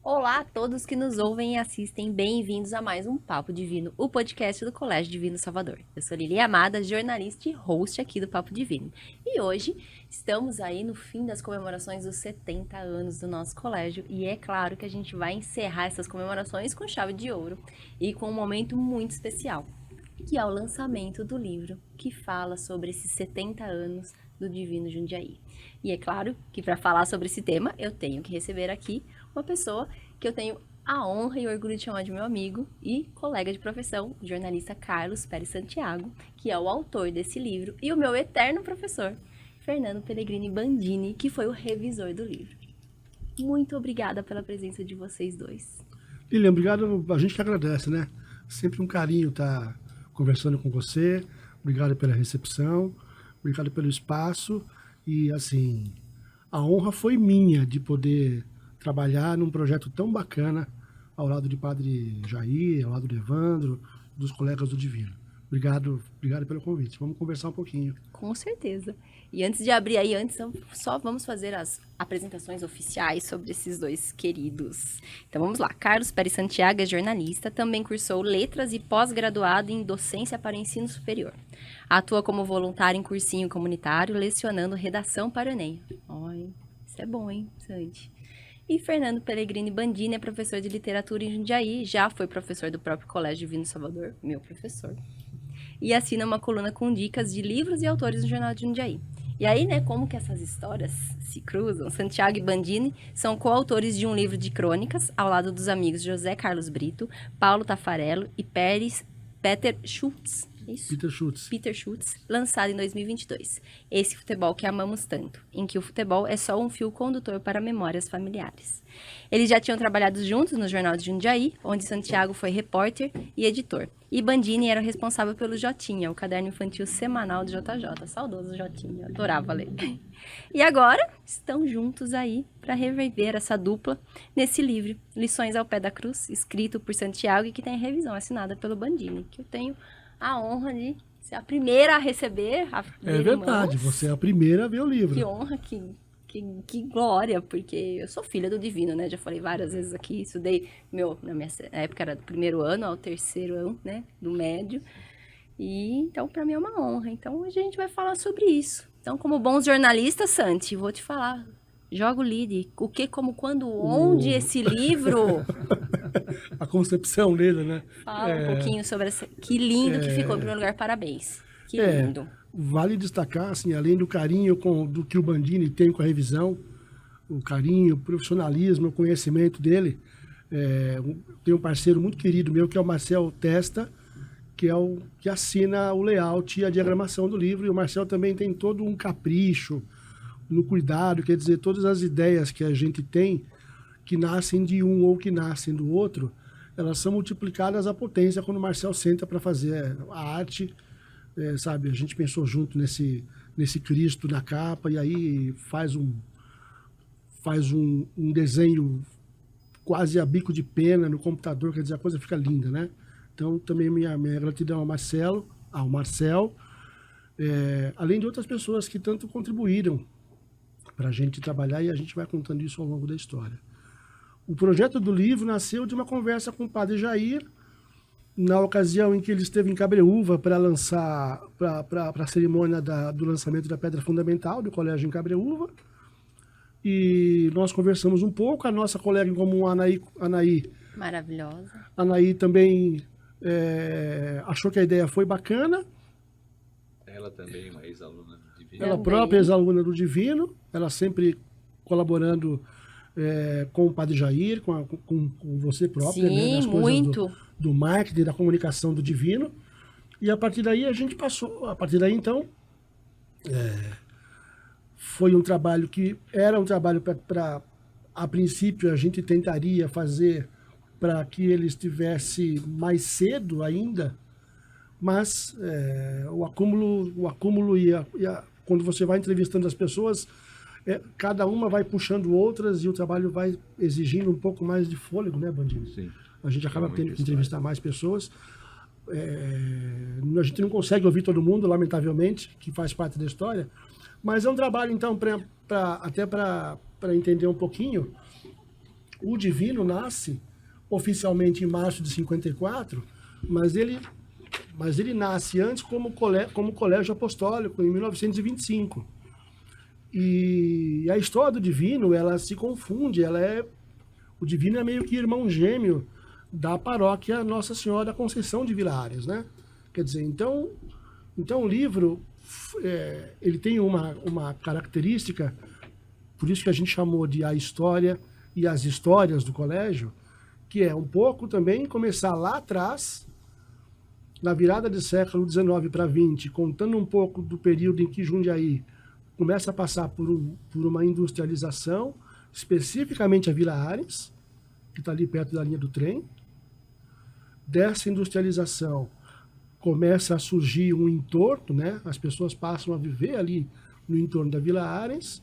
Olá a todos que nos ouvem e assistem, bem-vindos a mais um Papo Divino, o podcast do Colégio Divino Salvador. Eu sou Lili Amada, jornalista e host aqui do Papo Divino. E hoje estamos aí no fim das comemorações dos 70 anos do nosso colégio e é claro que a gente vai encerrar essas comemorações com chave de ouro e com um momento muito especial, que é o lançamento do livro que fala sobre esses 70 anos do Divino Jundiaí. E é claro que para falar sobre esse tema, eu tenho que receber aqui uma pessoa que eu tenho a honra e orgulho de chamar de meu amigo e colega de profissão, o jornalista Carlos Pérez Santiago, que é o autor desse livro, e o meu eterno professor, Fernando Pellegrini Bandini, que foi o revisor do livro. Muito obrigada pela presença de vocês dois. Lilian, obrigado, a gente que agradece, né? Sempre um carinho estar conversando com você, obrigado pela recepção, obrigado pelo espaço e, assim, a honra foi minha de poder trabalhar num projeto tão bacana ao lado de Padre Jair, ao lado do Evandro, dos colegas do Divino. Obrigado pelo convite. Vamos conversar um pouquinho. Com certeza. E antes de abrir aí, só vamos fazer as apresentações oficiais sobre esses dois queridos. Então vamos lá. Carlos Pérez Santiago é jornalista, também cursou letras e pós-graduado em docência para o ensino superior. Atua como voluntário em cursinho comunitário, lecionando redação para o Enem. Olha, isso é bom, hein, Santi? E Fernando Pellegrini Bandini é professor de literatura em Jundiaí, já foi professor do próprio Colégio Divino Salvador, meu professor. E assina uma coluna com dicas de livros e autores no Jornal de Jundiaí. E aí, né, como que essas histórias se cruzam? Santiago e Bandini são coautores de um livro de crônicas, ao lado dos amigos José Carlos Brito, Paulo Taffarello e Peter Schultz. Isso? Peter Schultz, lançado em 2022. Esse futebol que amamos tanto, em que o futebol é só um fio condutor para memórias familiares. Eles já tinham trabalhado juntos no Jornal de Jundiaí, onde Santiago foi repórter e editor. E Bandini era o responsável pelo Jotinha, o caderno infantil semanal do JJ. Saudoso Jotinha, adorava ler. E agora estão juntos aí para reviver essa dupla nesse livro, Lições ao Pé da Cruz, escrito por Santiago e que tem revisão assinada pelo Bandini, que eu tenho a honra de ser a primeira a receber. É verdade, você é a primeira a ver o livro. Que honra, que glória, porque eu sou filha do Divino, né? Já falei várias vezes aqui, estudei, na minha época era do primeiro ano ao terceiro ano, né? Do médio. E então, para mim é uma honra. Então, hoje a gente vai falar sobre isso. Então, como bons jornalistas, Santi, vou te falar. Joga o lead. O que, como, quando, onde esse livro... A concepção dele, né? Fala um pouquinho sobre essa... Que lindo que ficou, em primeiro lugar, parabéns. Que lindo. Vale destacar, assim, além do carinho do que o Bandini tem com a revisão, o carinho, o profissionalismo, o conhecimento dele, tem um parceiro muito querido meu, que é o Marcel Testa, que é o que assina o layout e a diagramação do livro, e o Marcel também tem todo um capricho no cuidado, quer dizer, todas as ideias que a gente tem, que nascem de um ou que nascem do outro, elas são multiplicadas à potência quando o Marcel senta para fazer a arte, sabe? A gente pensou junto nesse Cristo na capa e aí faz um desenho quase a bico de pena no computador, quer dizer, a coisa fica linda, né? Então, também minha gratidão ao Marcel, além de outras pessoas que tanto contribuíram para a gente trabalhar, e a gente vai contando isso ao longo da história. O projeto do livro nasceu de uma conversa com o Padre Jair, na ocasião em que ele esteve em Cabreúva para lançar, para a cerimônia do lançamento da Pedra Fundamental do Colégio em Cabreúva. E nós conversamos um pouco, a nossa colega em comum, Anaí. Maravilhosa. Anaí também achou que a ideia foi bacana. Ela também, uma ex-aluna do Divino. Ela própria, ex-aluna do Divino, ela sempre colaborando com o Padre Jair, com você própria, sim, né, nas muito. Coisas do marketing, da comunicação do Divino. E a partir daí a gente passou, então, foi um trabalho que era um trabalho para, a princípio, a gente tentaria fazer para que ele estivesse mais cedo ainda, mas o acúmulo quando você vai entrevistando as pessoas, cada uma vai puxando outras e o trabalho vai exigindo um pouco mais de fôlego, né, Bandini? Sim. A gente acaba tendo que entrevistar mais pessoas. A gente não consegue ouvir todo mundo, lamentavelmente, que faz parte da história, mas é um trabalho, então, até para entender um pouquinho, O Divino nasce oficialmente em março de 54, mas ele nasce antes como colégio apostólico, em 1925. E a história do Divino, ela se confunde, o Divino é meio que irmão gêmeo da paróquia Nossa Senhora da Conceição de Vila Ares, né? Quer dizer, então o livro, ele tem uma característica, por isso que a gente chamou de A História e as Histórias do Colégio, que é um pouco também começar lá atrás, na virada do século XIX para XX, contando um pouco do período em que Jundiaí começa a passar por uma industrialização, especificamente a Vila Ares, que está ali perto da linha do trem. Dessa industrialização começa a surgir um entorno, né? As pessoas passam a viver ali no entorno da Vila Ares.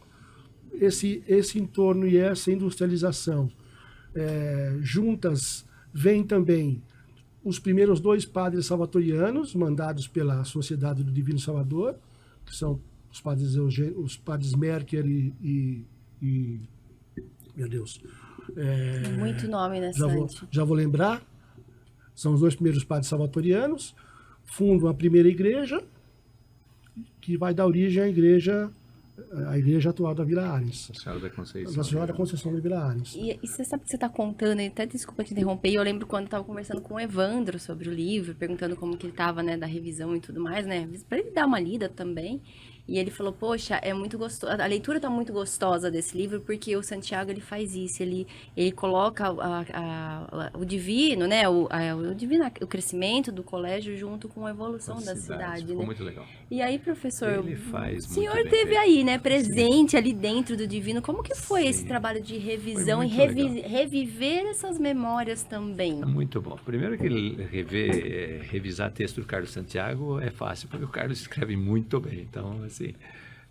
Esse entorno e essa industrialização juntas vem também os primeiros 2 padres salvatorianos, mandados pela Sociedade do Divino Salvador, que são os padres Merker e meu Deus. Muito nome, né, já vou lembrar. São os 2 primeiros padres salvatorianos, fundam a primeira igreja, que vai dar origem à igreja atual da Vila Ares. Nossa Senhora da Conceição. Nossa Senhora da Conceição da Vila Ares. E você sabe que você está contando, e até desculpa te interromper, eu lembro quando eu estava conversando com o Evandro sobre o livro, perguntando como que ele estava, né, da revisão e tudo mais, né, para ele dar uma lida também. E ele falou, poxa, é muito gostoso, a leitura tá muito gostosa desse livro, porque o Santiago, ele faz isso, ele coloca o divino, né, o crescimento do colégio junto com a evolução da cidade, ficou né? muito legal. E aí, professor, Ele faz o muito senhor bem teve feito. aí, né, presente ali dentro do divino, como que foi Sim. esse trabalho de revisão e Foi muito legal. reviver essas memórias também? É muito bom. Primeiro que revisar texto do Carlos Santiago é fácil, porque o Carlos escreve muito bem. Então, assim,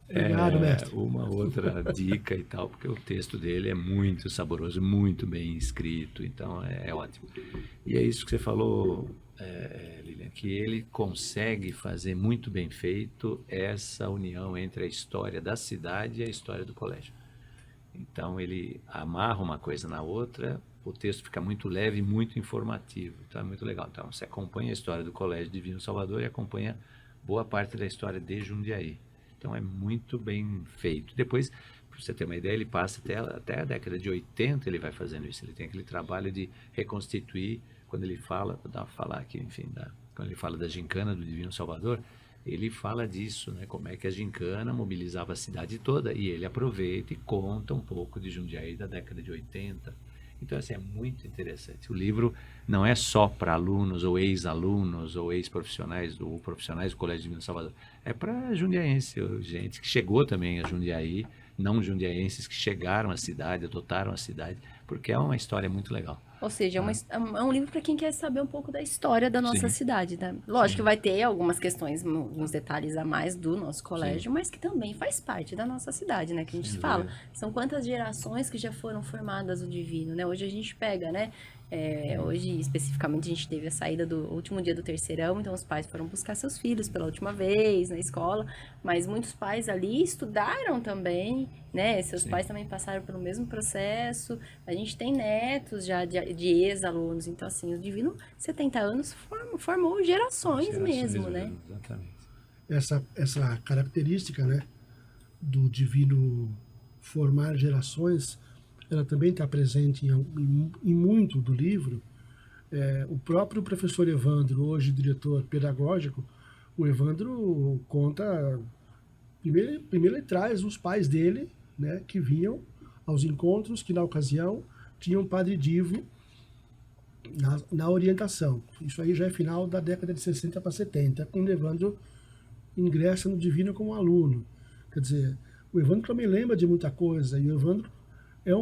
Obrigado, mestre. uma outra dica e tal, porque o texto dele é muito saboroso, muito bem escrito, então é ótimo. E é isso que você falou, Lilian, que ele consegue fazer muito bem feito essa união entre a história da cidade e a história do colégio. Então, ele amarra uma coisa na outra, o texto fica muito leve e muito informativo. Então, é muito legal. Então, você acompanha a história do Colégio Divino Salvador e acompanha boa parte da história de Jundiaí. Então, é muito bem feito. Depois, para você ter uma ideia, ele passa até a década de 80, ele vai fazendo isso. Ele tem aquele trabalho de reconstituir, quando ele fala, vou falar aqui, enfim, quando ele fala da gincana do Divino Salvador, ele fala disso, né? Como é que a gincana mobilizava a cidade toda, e ele aproveita e conta um pouco de Jundiaí da década de 80. Então, assim, é muito interessante. O livro não é só para alunos ou ex-alunos ou ex-profissionais ou profissionais do Colégio Divino Salvador. É para jundiaense, gente que chegou também a Jundiaí, não jundiaenses que chegaram à cidade, adotaram a cidade, porque é uma história muito legal. Ou seja, é um livro para quem quer saber um pouco da história da nossa Sim. cidade, né? Lógico que vai ter algumas questões, uns detalhes a mais do nosso colégio, mas que também faz parte da nossa cidade, né? Que a gente fala, são quantas gerações que já foram formadas o Divino, né? Hoje a gente pega, né? Hoje, especificamente, a gente teve a saída do último dia do terceirão, então os pais foram buscar seus filhos pela última vez na escola, mas muitos pais ali estudaram também, né? Seus pais também passaram pelo mesmo processo. A gente tem netos já de ex-alunos, então assim, o Divino, 70 anos, formou gerações mesmo, né? Exatamente. Essa característica, né, do Divino formar gerações, ela também está presente em muito do livro. O próprio professor Evandro, hoje diretor pedagógico, o Evandro conta, primeiro ele traz os pais dele, né, que vinham aos encontros, que na ocasião tinham Padre Divo na orientação. Isso aí já é final da década de 60 para 70, quando o Evandro ingressa no Divino como aluno. Quer dizer, o Evandro também lembra de muita coisa, e o Evandro é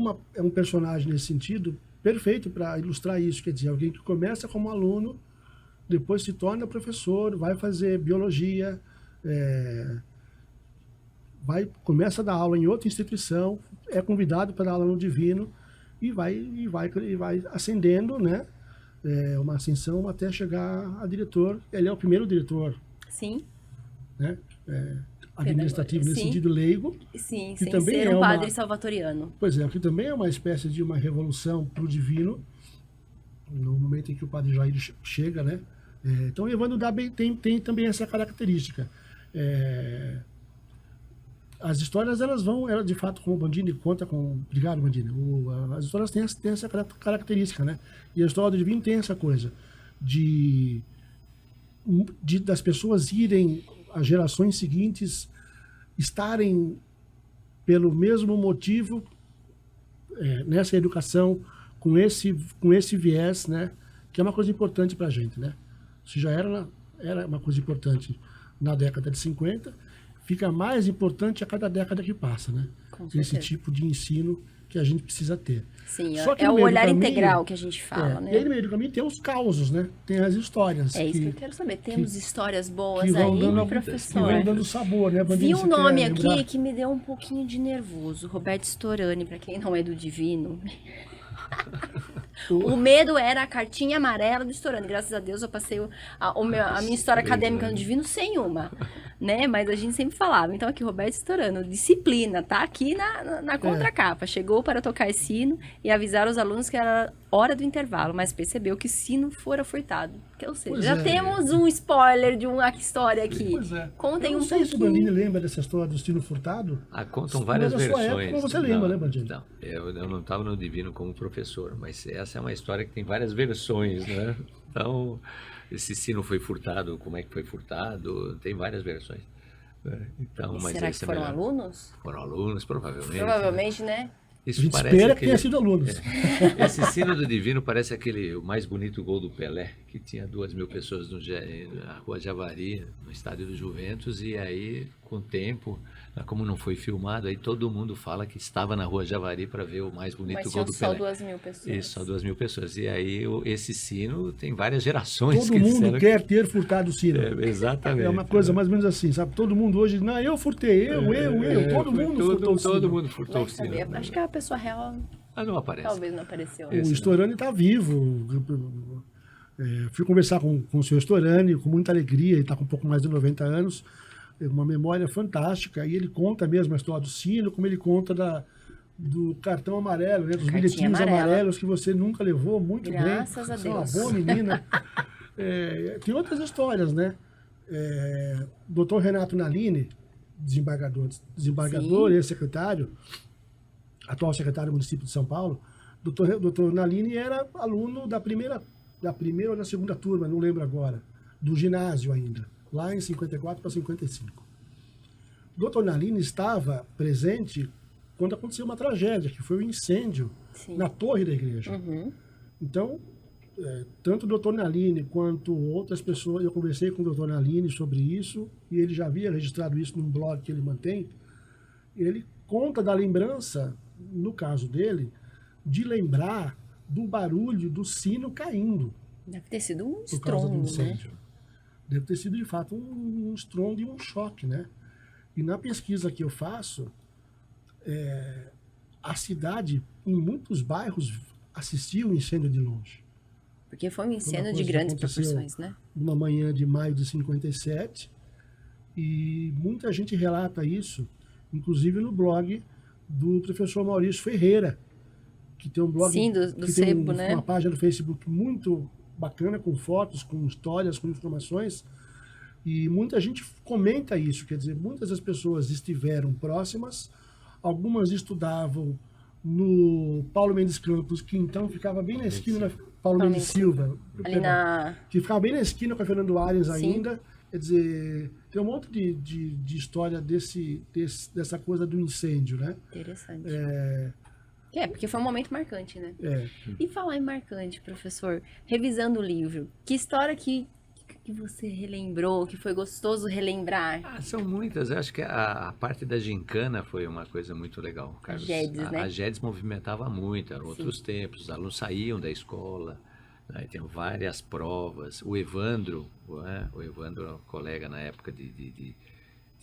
um personagem nesse sentido perfeito para ilustrar isso. Quer dizer, alguém que começa como aluno, depois se torna professor, vai fazer biologia, começa a dar aula em outra instituição, é convidado para dar aula no Divino e vai ascendendo, né? Uma ascensão até chegar a diretor. Ele é o primeiro diretor. Sim. Né? administrativo nesse Sim. sentido leigo. Sim, que sem também ser é um uma- padre salvatoriano. Pois é, que também é uma espécie de uma revolução para o divino, no momento em que o padre Jair chega, né? Então, Evandro tem também essa característica. As histórias, ela, de fato, como o Bandini conta com... Obrigado, Bandini. As histórias têm essa característica, né? E a história do divino tem essa coisa das pessoas irem, as gerações seguintes, estarem pelo mesmo motivo nessa educação, com esse viés, né? Que é uma coisa importante para a gente, né? Isso já era uma coisa importante na década de 50, fica mais importante a cada década que passa, né? Com Esse certeza. tipo de ensino que a gente precisa ter. Sim, Só que é no o meio do olhar caminho, integral que a gente fala, né? E aí no meio do caminho tem os causos, né? Tem as histórias. É isso que eu quero saber. Temos histórias boas que vão aí, dando- professor? que vão dando sabor, né, Bandini? Vi um Você nome quer aqui lembrar? que me deu um pouquinho de nervoso. Roberto Storani, para quem não é do divino. O medo era a cartinha amarela do Storani. Graças a Deus eu passei a minha história acadêmica no divino sem uma, né? Mas a gente sempre falava. Então aqui, Roberto Storani, disciplina, tá aqui na contracapa. Chegou para tocar sino e avisar os alunos que era hora do intervalo, mas percebeu que o sino fora furtado. Ou seja, Pois já é. temos um spoiler de uma história aqui. Pois é. Contem Eu não um sei se o pouquinho. Bandini lembra dessa história do Sino Furtado. Contam várias Mas na sua versões. época você lembra, né, Bandini? Não, eu não estava no Divino como professor, mas essa é uma história que tem várias versões, né? Então, esse sino foi furtado, como é que foi furtado, tem várias versões. Né? Então, mas Será que esse é foram melhor. alunos? Foram alunos, provavelmente. Provavelmente, né? Isso A gente parece espera que aquele- tenha sido alunos. Esse sino do Divino parece o mais bonito gol do Pelé, que tinha 2.000 pessoas na Rua Javari, no estádio do Juventus, e aí, com o tempo, como não foi filmado, aí todo mundo fala que estava na Rua Javari para ver o mais bonito Mas gol tinham do só Pelé. 2.000 pessoas. Isso, só 2.000 pessoas. E aí, esse sino tem várias gerações. Todo que mundo disseram quer ter furtado o sino. exatamente. É uma coisa mais ou menos assim, sabe? Todo mundo hoje, não, eu furtei, todo mundo furtou o sino. Todo mundo furtou Vai o sino. saber. Acho que a pessoa real Não aparece. talvez não apareceu. O Storani está vivo. Fui conversar com o senhor Storani com muita alegria, ele está com um pouco mais de 90 anos, uma memória fantástica, e ele conta mesmo a história do sino, como ele conta do cartão amarelo, né, dos Cartinha bilhetinhos amarela. amarelos que você nunca levou, muito Graças bem. a Você é uma Deus. boa menina. Tem outras histórias, né? Dr. Renato Nalini, desembargador, Sim. ex-secretário, atual secretário do município de São Paulo. Dr. Nalini era aluno da primeira ou da segunda turma, não lembro agora, do ginásio ainda, lá em 54 para 55. Dr. Nalini estava presente quando aconteceu uma tragédia, que foi o incêndio Sim. na torre da igreja. Uhum. Então, tanto o Dr. Nalini quanto outras pessoas, eu conversei com o Dr. Nalini sobre isso, e ele já havia registrado isso num blog que ele mantém. Ele conta da lembrança, no caso dele, de lembrar do barulho do sino caindo Deve ter sido um por causa do estrondo, né? incêndio. Deve ter sido, de fato, um estrondo e um choque, né? E na pesquisa que eu faço, a cidade, em muitos bairros, assistia o incêndio de longe. Porque foi um incêndio coisa de que grandes aconteceu proporções, né? Numa manhã de maio de 57, e muita gente relata isso, inclusive no blog do professor Maurício Ferreira, que tem um blog, Sim, do que tem Sebo, né? uma página no Facebook muito bacana, com fotos, com histórias, com informações, e muita gente comenta isso, quer dizer, muitas das pessoas estiveram próximas, algumas estudavam no Paulo Mendes Campos, que então ficava bem na esquina da Paulo Mendes Silva, Ali na... que ficava bem na esquina com a Fernando Arias Sim. ainda. Quer dizer, tem um monte de história dessa coisa do incêndio, né? Interessante. Porque foi um momento marcante, né? É. E falar em marcante, professor, revisando o livro, que história que você relembrou, que foi gostoso relembrar? São muitas. Eu acho que a parte da gincana foi uma coisa muito legal, Carlos. GEDS, né? A GEDS movimentava muito, eram outros tempos, os alunos saíam da escola, né? Tem várias provas. O Evandro, né? O Evandro, colega na época de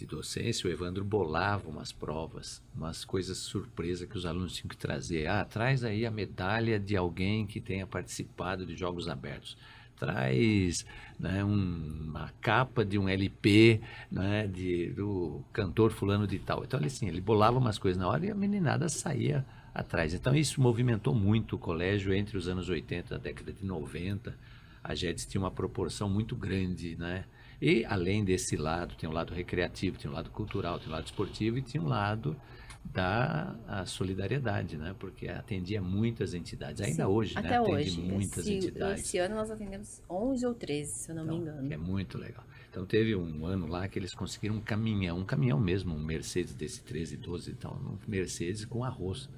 docência, o Evandro bolava umas provas, umas coisas surpresa que os alunos tinham que trazer. Traz aí a medalha de alguém que tenha participado de Jogos Abertos. traz, né, uma capa de um LP, né, do cantor fulano de tal. Então, ele bolava umas coisas na hora e a meninada saía atrás. Então, isso movimentou muito o colégio entre os anos 80 e a década de 90. A GEDS tinha uma proporção muito grande, né? E, além desse lado, tem um lado recreativo, tem um lado cultural, tem um lado esportivo e tinha um lado da solidariedade, né? Porque atendia muitas entidades. Ainda Sim, hoje, até né? Atende hoje. muitas entidades. Esse ano nós atendemos 11 ou 13, se eu não me engano. É muito legal. Então, teve um ano lá que eles conseguiram um caminhão mesmo, um Mercedes desse 13, 12 e tal, um Mercedes com arroz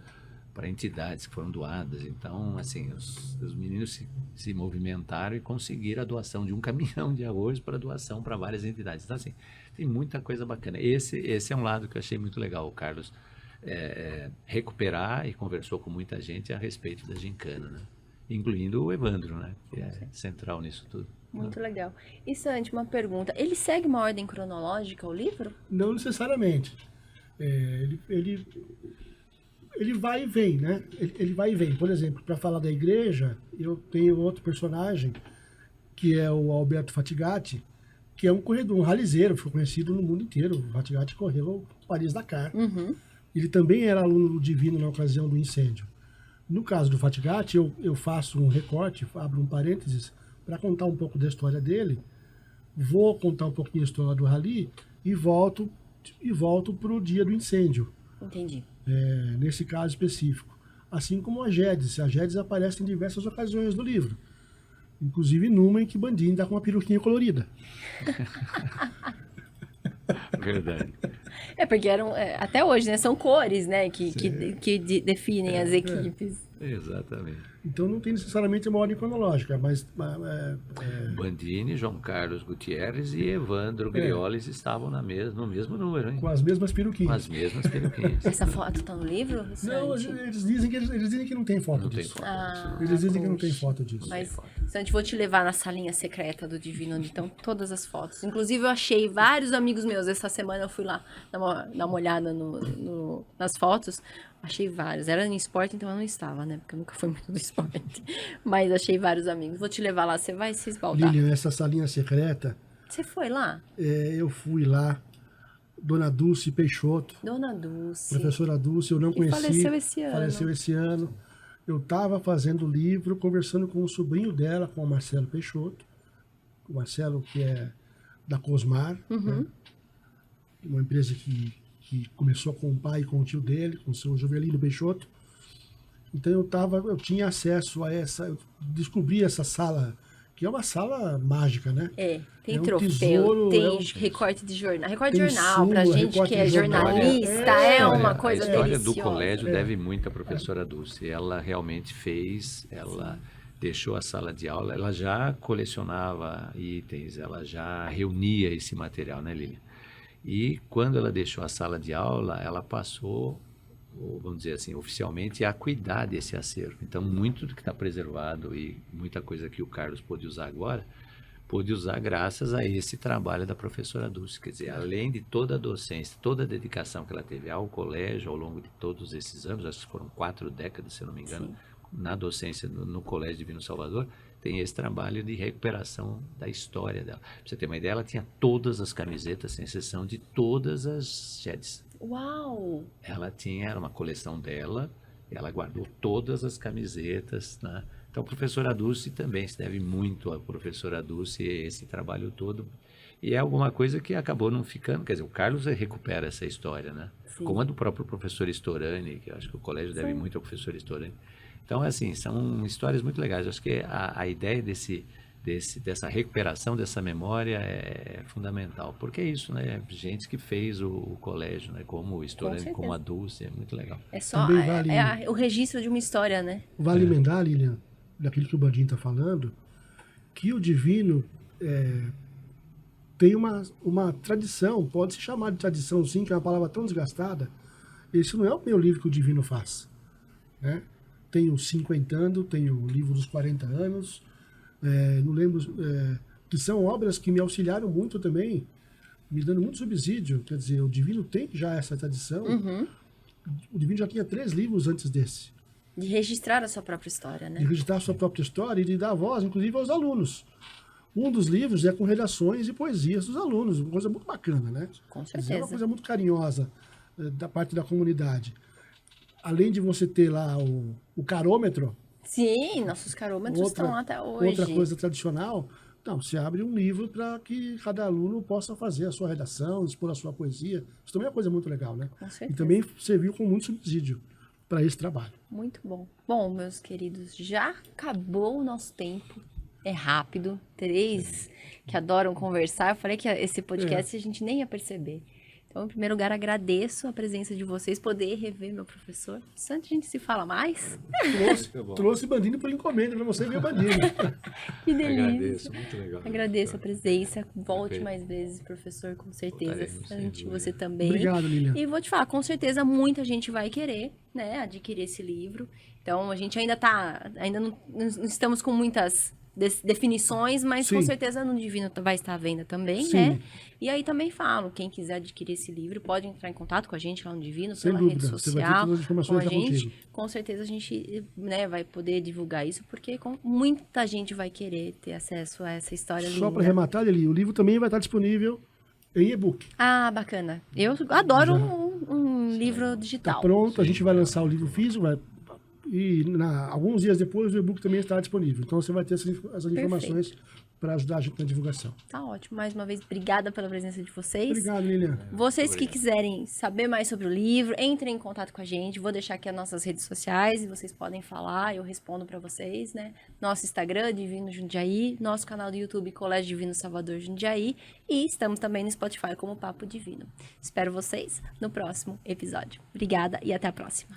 para entidades que foram doadas. Então, assim, os meninos se movimentaram e conseguiram a doação de um caminhão de arroz para doação para várias entidades. Então, assim, tem muita coisa bacana. Esse é um lado que eu achei muito legal, o Carlos recuperar, e conversou com muita gente a respeito da gincana, né? Incluindo o Evandro, né? Que é central nisso tudo. Muito legal. E, Santi, uma pergunta. Ele segue uma ordem cronológica, o livro? Não necessariamente. Ele vai e vem, né? Ele vai e vem. Por exemplo, para falar da igreja, eu tenho outro personagem, que é o Alberto Fatigatti, que é um corredor, um ralizeiro, foi conhecido no mundo inteiro. O Fatigatti correu o Paris-Dakar. Uhum. Ele também era aluno do Divino na ocasião do incêndio. No caso do Fatigatti, eu faço um recorte, abro um parênteses, para contar um pouco da história dele, vou contar um pouquinho a história do rally e volto para o dia do incêndio. Entendi. Nesse caso específico. Assim como a GEDS. A GEDS aparece em diversas ocasiões do livro. Inclusive numa em que Bandini dá com uma peruquinha colorida. Verdade. Porque eram, até hoje, né? São cores, né? Que definem as equipes. Exatamente. Então não tem necessariamente uma ordem cronológica, mas... Bandini, João Carlos Gutierrez e Evandro Grioles estavam no mesmo número, hein? Com as mesmas peruquinhas. Com as mesmas peruquinhas. Essa foto tá no livro? Não, Santi? eles dizem que não tem foto Não tem disso. foto disso. Eles dizem que não poxa. tem foto disso. Mas, Santi, vou te levar na salinha secreta do Divino, onde estão todas as fotos. Inclusive, eu achei vários amigos meus. Essa semana eu fui lá dar uma olhada nas fotos. Achei vários. Era em esporte, então eu não estava, né? Porque eu nunca fui muito do esporte. Mas achei vários amigos. Vou te levar lá. Você vai se esbaldar. Lilian, essa salinha secreta, Você foi lá? eu fui lá, Dona Dulce Peixoto, Dona Dulce. professora Dulce, eu não conheci. faleceu esse ano. Faleceu esse ano. Eu estava fazendo o livro, conversando com o sobrinho dela, com o Marcelo Peixoto. O Marcelo, que é da Cosmar, né? Uma empresa que começou com o pai e com o tio dele, com o seu Jovelino Peixoto. Então eu tinha acesso a eu descobri essa sala, que é uma sala mágica, né? Tem um troféu, tesouro, tem recorte de jornal. Recorte de tem jornal, pra súmula, gente recorte que é de jornal. jornalista, é uma coisa A história deliciosa. do colégio deve muito à professora Dulce. Ela realmente deixou a sala de aula, ela já colecionava itens, ela já reunia esse material, né, Lilian? E quando ela deixou a sala de aula, ela passou, vamos dizer assim, oficialmente a cuidar desse acervo. Então, muito do que está preservado e muita coisa que o Carlos pôde usar agora, pôde usar graças a esse trabalho da professora Dulce. Quer dizer, além de toda a docência, toda a dedicação que ela teve ao colégio ao longo de todos esses anos, acho que foram 4 décadas, se eu não me engano, na docência no Colégio Divino Salvador, tem esse trabalho de recuperação da história dela. Pra você ter uma ideia, ela tinha todas as camisetas, sem exceção de todas as GEDs. Uau! Era uma coleção dela, ela guardou todas as camisetas, né? Então, a professora Dulce também se deve muito à professora Dulce esse trabalho todo. E é alguma coisa que acabou não ficando. Quer dizer, o Carlos recupera essa história, né? Sim. Como a do próprio professor Storani, que eu acho que o colégio deve muito ao professor Storani. Então, assim, são histórias muito legais. Eu acho que a ideia dessa recuperação dessa memória é fundamental. Porque é isso, né? Gente que fez o colégio, né? Como o Storani, como a Dulce, é muito legal. É só Também vale- o registro de uma história, né? Vale emendar, Lilian, daquilo que o Bandinho está falando, que o Divino tem uma tradição, pode se chamar de tradição sim, que é uma palavra tão desgastada. Esse não é o primeiro livro que o Divino faz, né? Tem o Cinquentando, tem o livro dos 40 anos, não lembro, que são obras que me auxiliaram muito também, me dando muito subsídio. Quer dizer, o Divino tem já essa tradição. O Divino já tinha 3 livros antes desse. De registrar a sua própria história, de né? registrar a sua própria história e de dar voz, inclusive, aos alunos. Um dos livros é com redações e poesias dos alunos, uma coisa muito bacana, né? Com Quer dizer, é uma certeza. coisa muito carinhosa da parte da comunidade. Além de você ter lá o carômetro, Sim, nossos carômetros estão lá até hoje. outra coisa tradicional, não, você abre um livro para que cada aluno possa fazer a sua redação, expor a sua poesia. Isso também é uma coisa muito legal, né? Com certeza. E também serviu com muito subsídio para esse trabalho. Muito bom. Bom, meus queridos, já acabou o nosso tempo. É rápido. Três que adoram conversar. Eu falei que esse podcast a gente nem ia perceber. Então, em primeiro lugar, agradeço a presença de vocês, poder rever meu professor. Antes a gente se fala mais. Trouxe Bandini por encomenda para você ver o Bandini. Que delícia. Agradeço, muito legal. Agradeço a presença. Volte Perfeito. mais vezes, professor, com certeza. Voltaremos, sem Ante dúvida. você também. Obrigado, Lilian. E vou te falar, com certeza muita gente vai querer, né, adquirir esse livro. Então, a gente ainda não estamos com muitas definições, mas com Sim. certeza no Divino vai estar à venda também, Sim. né? E aí também falo, quem quiser adquirir esse livro, pode entrar em contato com a gente lá no Divino, Sem pela dúvida, rede você vai ter social, todas as informações com a já gente. contigo. Com certeza a gente, né, vai poder divulgar isso, porque muita gente vai querer ter acesso a essa história linda. Só para arrematar, Lili, o livro também vai estar disponível em e-book. Ah, bacana. Eu adoro um livro Está digital. pronto, a gente vai lançar o livro físico, e alguns dias depois o e-book também estará disponível. Então você vai ter essas informações para ajudar a gente na divulgação. Tá ótimo. Mais uma vez, obrigada pela presença de vocês. Obrigado, Lilian. Vocês que quiserem saber mais sobre o livro, entrem em contato com a gente. Vou deixar aqui as nossas redes sociais e vocês podem falar, eu respondo para vocês, né? Nosso Instagram, Divino Jundiaí, nosso canal do YouTube, Colégio Divino Salvador Jundiaí, e estamos também no Spotify como Papo Divino. Espero vocês no próximo episódio. Obrigada e até a próxima.